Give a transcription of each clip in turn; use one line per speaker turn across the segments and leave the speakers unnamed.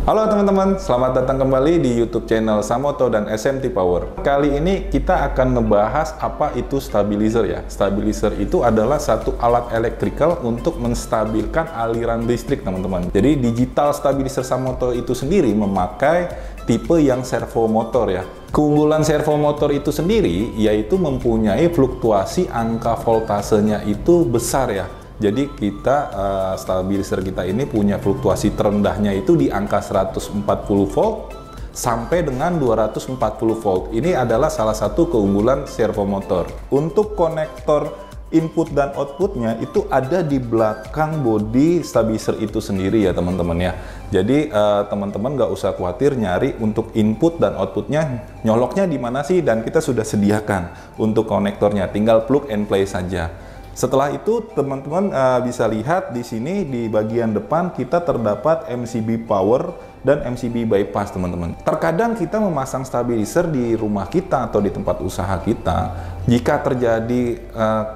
Halo teman-teman, selamat datang kembali di YouTube channel Samoto dan SMT Power. Kali ini kita akan ngebahas apa itu stabilizer ya. Stabilizer itu adalah satu alat elektrikal untuk menstabilkan aliran listrik teman-teman. Jadi digital stabilizer Samoto itu sendiri memakai tipe yang servo motor ya. Keunggulan servo motor itu sendiri yaitu mempunyai fluktuasi angka voltasenya itu besar ya. Jadi kita stabilizer kita ini punya fluktuasi terendahnya itu di angka 140 volt sampai dengan 240 volt. Ini adalah salah satu keunggulan servo motor. Untuk konektor input dan outputnya itu ada di belakang bodi stabilizer itu sendiri ya teman-teman ya. Jadi teman-teman nggak usah khawatir nyari untuk input dan outputnya nyoloknya di mana sih, dan kita sudah sediakan untuk konektornya, tinggal plug and play saja. Setelah itu teman-teman bisa lihat di sini di bagian depan kita terdapat MCB power dan MCB bypass teman-teman. Terkadang kita memasang stabilizer di rumah kita atau di tempat usaha kita, jika terjadi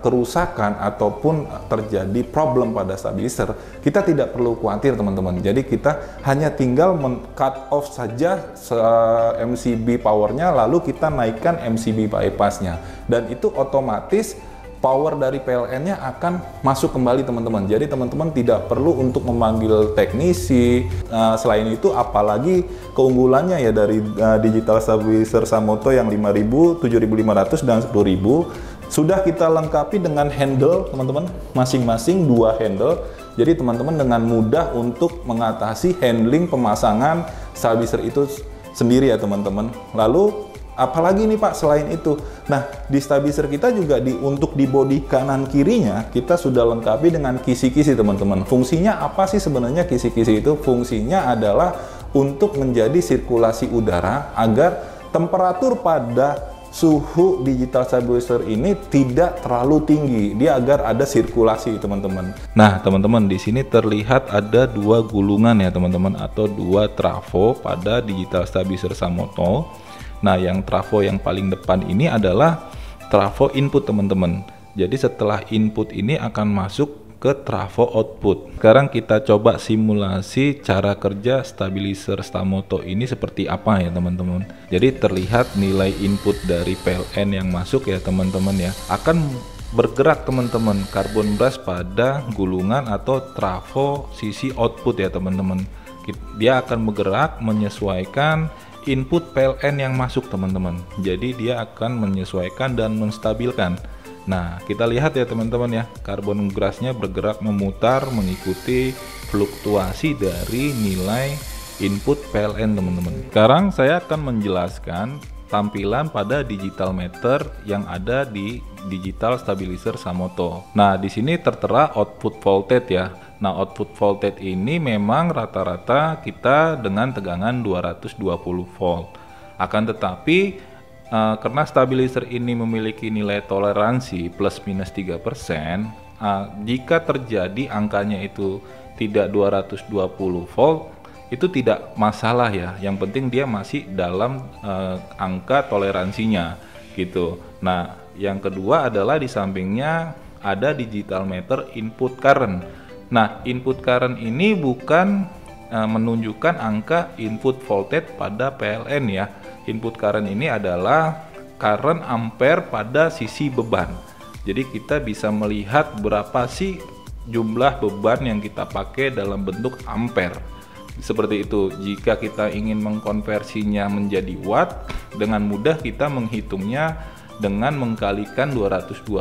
kerusakan ataupun terjadi problem pada stabilizer, kita tidak perlu khawatir teman-teman. Jadi kita hanya tinggal cut off saja MCB powernya, lalu kita naikkan MCB bypassnya, dan itu otomatis power dari PLN-nya akan masuk kembali teman-teman. Jadi teman-teman tidak perlu untuk memanggil teknisi. Selain itu apalagi keunggulannya ya dari digital stabilizer Samoto yang 5000, 7500 dan 10000 sudah kita lengkapi dengan handle teman-teman, masing-masing 2 handle. Jadi teman-teman dengan mudah untuk mengatasi handling pemasangan stabilizer itu sendiri ya teman-teman. Lalu apalagi nih Pak selain itu, nah di stabilizer kita juga untuk di bodi kanan kirinya kita sudah lengkapi dengan kisi-kisi teman-teman. Fungsinya apa sih sebenarnya kisi-kisi itu? Fungsinya adalah untuk menjadi sirkulasi udara agar temperatur pada suhu digital stabilizer ini tidak terlalu tinggi, dia agar ada sirkulasi teman-teman. Nah teman-teman, di sini terlihat ada 2 gulungan ya teman-teman, atau 2 trafo pada digital stabilizer Samoto. Nah, yang trafo yang paling depan ini adalah trafo input teman-teman. Jadi setelah input ini akan masuk ke trafo output. Sekarang kita coba simulasi cara kerja stabilizer Samoto ini seperti apa ya teman-teman. Jadi terlihat nilai input dari PLN yang masuk ya teman-teman ya, akan bergerak teman-teman karbon brush pada gulungan atau trafo sisi output ya teman-teman. Dia akan bergerak menyesuaikan input PLN yang masuk teman-teman. Jadi dia akan menyesuaikan dan menstabilkan. Nah kita lihat ya teman-teman ya, karbon brushnya bergerak memutar mengikuti fluktuasi dari nilai input PLN teman-teman. Sekarang saya akan menjelaskan tampilan pada digital meter yang ada di digital stabilizer Samoto. Nah di sini tertera output voltage ya. Nah, output voltage ini memang rata-rata kita dengan tegangan 220 volt. Akan tetapi karena stabilizer ini memiliki nilai toleransi plus minus 3%, jika terjadi angkanya itu tidak 220 volt, itu tidak masalah ya. Yang penting dia masih dalam angka toleransinya gitu. Nah, yang kedua adalah di sampingnya ada digital meter input current. Nah, input current ini bukan menunjukkan angka input voltage pada PLN ya. Input current ini adalah current ampere pada sisi beban. Jadi kita bisa melihat berapa sih jumlah beban yang kita pakai dalam bentuk ampere. Seperti itu. Jika kita ingin mengkonversinya menjadi watt, dengan mudah kita menghitungnya dengan mengkalikan 220.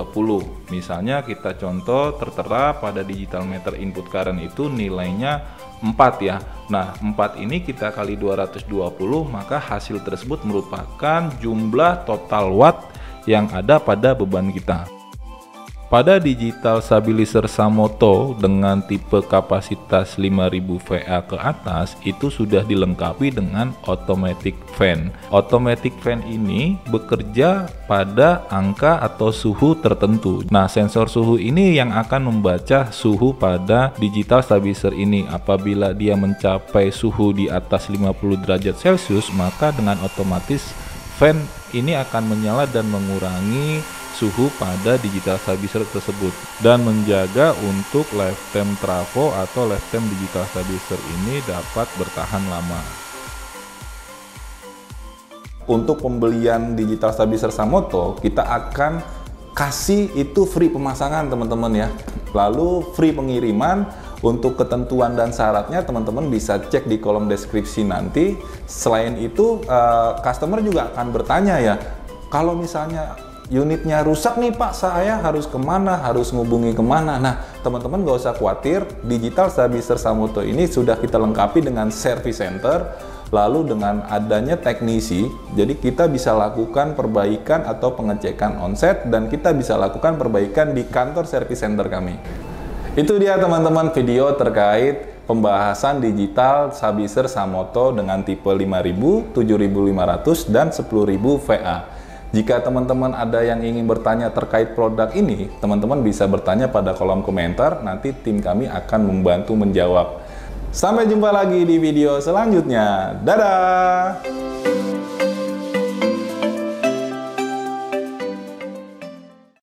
Misalnya kita contoh tertera pada digital meter input current itu nilainya 4 ya. Nah 4 ini kita kali 220, maka hasil tersebut merupakan jumlah total watt yang ada pada beban kita. Pada digital stabilizer Samoto dengan tipe kapasitas 5000 VA ke atas itu sudah dilengkapi dengan automatic fan. Automatic fan ini bekerja pada angka atau suhu tertentu. Nah, sensor suhu ini yang akan membaca suhu pada digital stabilizer ini. Apabila dia mencapai suhu di atas 50 derajat Celcius, maka dengan otomatis fan ini akan menyala dan mengurangi
suhu pada digital stabilizer tersebut dan menjaga untuk lifetime trafo atau lifetime digital stabilizer ini dapat bertahan lama.
Untuk pembelian digital stabilizer Samoto, kita akan kasih itu free pemasangan teman-teman ya. Lalu free pengiriman. Untuk ketentuan dan syaratnya teman-teman bisa cek di kolom deskripsi nanti. Selain itu customer juga akan bertanya ya, kalau misalnya unitnya rusak nih Pak, saya harus kemana, harus ngubungi kemana. Nah teman-teman gak usah khawatir, digital stabilizer Samoto ini sudah kita lengkapi dengan service center. Lalu dengan adanya teknisi, jadi kita bisa lakukan perbaikan atau pengecekan onset dan kita bisa lakukan perbaikan di kantor service center kami. Itu dia teman-teman video terkait pembahasan digital stabilizer Samoto dengan tipe 5000, 7500, dan 10000 VA. Jika teman-teman ada yang ingin bertanya terkait produk ini, teman-teman bisa bertanya pada kolom komentar, nanti tim kami akan membantu menjawab. Sampai jumpa lagi di video selanjutnya. Dadah!